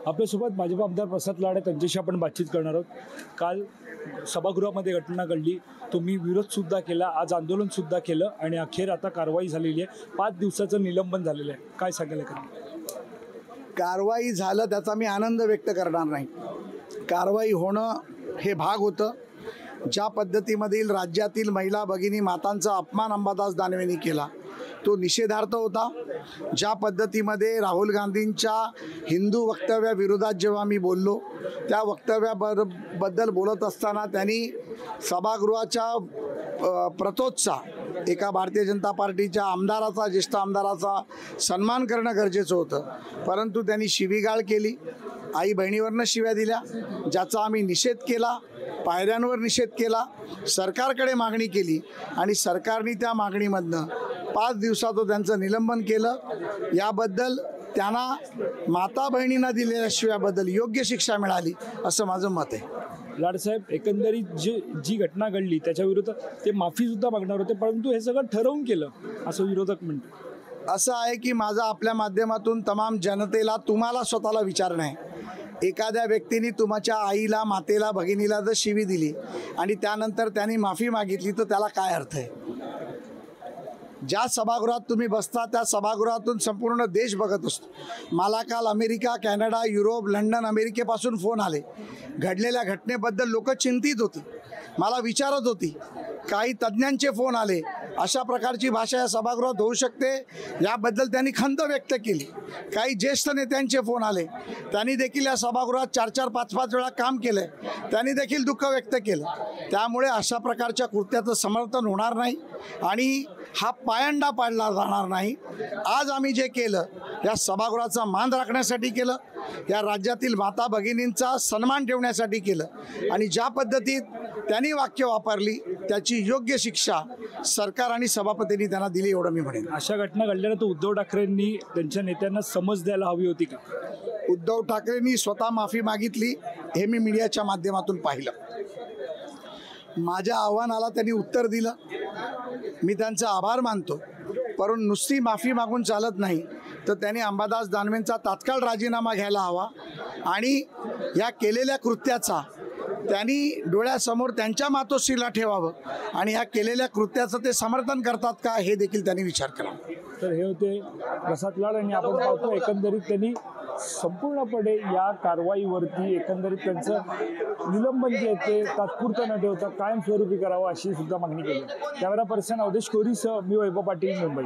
आपल्यासोबत भाजप आमदार प्रसाद लाड आहेत, त्यांच्याशी आपण बातचीत करणार आहोत। काल सभागृहामध्ये घटना घडली, तुम्ही विरोधसुद्धा केला, आज आंदोलनसुद्धा केलं आणि अखेर आता कारवाई झालेली आहे। 5 दिवसाचं निलंबन झालेलं आहे, काय सांगाल? कारवाई झालं त्याचा मी आनंद व्यक्त करणार नाही। कारवाई होणं हे भाग होतं। ज्या पद्धतीमधील राज्यातील महिला भगिनी मातांचा अपमान अंबादास दानवेंनी केला तो निषेधार्थ होता। ज्या पद्धतीमध्ये राहुल गांधींच्या हिंदू वक्तव्याविरोधात जेव्हा मी बोललो, त्या वक्तव्याबद्दल बोलत असताना त्यांनी सभागृहाच्या प्रतोदचा एका भारतीय जनता पार्टीच्या आमदाराचा, ज्येष्ठ आमदाराचा सन्मान करणं गरजेचं होतं, परंतु त्यांनी शिवीगाळ केली, आई बहिणीवरनं शिव्या दिल्या, ज्याचा आम्ही निषेध केला, पायऱ्यांवर निषेध केला, सरकारकडे मागणी केली आणि सरकारने त्या मागणीमधनं 5 दिवसात त्यांचं निलंबन केलं। याबद्दल त्यांना माता बहिणींना दिलेल्या शिव्याबद्दल योग्य शिक्षा मिळाली असं माझं मत आहे। लाडसाहेब, एकंदरीत जी घटना घडली त्याच्याविरोधात ते माफीसुद्धा मागणार होते, परंतु हे सगळं ठरवून केलं असं विरोधक म्हणतात। असं आहे की माझा आपल्या माध्यमातून तमाम जनतेला, तुम्हाला स्वतःला विचारणं आहे, एखाद्या व्यक्तीने तुमच्या आईला, मातेला, भगिनीला जर शिवी दिली आणि त्यानंतर त्यांनी माफी मागितली तर त्याला काय अर्थ आहे? ज्या सभागृहात तुम्ही बसता त्या सभागृहातून संपूर्ण देश बघत असतो। मला काल अमेरिका, कॅनडा, युरोप, लंडन, अमेरिकेपासून फोन आले। घडलेल्या घटनेबद्दल लोक चिंतित होती, मला विचारत होती, काही तज्ज्ञांचे फोन आले। अशा प्रकारची भाषा या सभागृहात होऊ शकते याबद्दल त्यांनी खंत व्यक्त केली। काही ज्येष्ठ नेत्यांचे फोन आले, त्यांनी देखील या सभागृहात 4-4, 5-5 वेळा काम केलं, त्यांनी देखील दुःख व्यक्त केलं। त्यामुळे अशा प्रकारच्या कृत्याचं समर्थन होणार नाही आणि हा पायंडा पाडला जाणार नाही। आज आम्ही जे केलं या सभागृहाचा मान राखण्यासाठी केलं, या राज्यातील माता भगिनींचा सन्मान ठेवण्यासाठी केलं आणि ज्या पद्धतीत त्यांनी वाक्य वापरली त्याची योग्य शिक्षा सरकार आणि सभापतींनी त्यांना दिली, एवढं मी म्हणेन। अशा घटना घडल्यानंतर उद्धव ठाकरेंनी त्यांच्या नेत्यांना समज द्यायला हवी होती का? उद्धव ठाकरेंनी स्वतः माफी मागितली हे मी मीडियाच्या माध्यमातून पाहिलं। माझ्या आव्हानाला त्यांनी उत्तर दिलं, मी त्यांचा आभार मानतो, परंतु नुसती माफी मागून चालत नाही, तर त्यांनी अंबादास दानवेंचा तात्काळ राजीनामा घ्यायला हवा आणि या केलेल्या कृत्याचा त्यांनी डोळ्यासमोर त्यांच्या मातोश्रीला ठेवावं आणि ह्या केलेल्या कृत्याचं ते समर्थन करतात का हे देखील त्यांनी विचार करावा। तर हे होते प्रसाद लाड आणि आपण पाहतो एकंदरीत त्यांनी संपूर्णपणे या कारवाईवरती एकंदरीत त्यांचं निलंबन जे आहे ते तात्पुरतं न ठेवता कायमस्वरूपी करावं अशी सुद्धा मागणी केली। कॅमेरा पर्सन अवधेश कोहलीसह मी वैभव पाटील, मुंबई।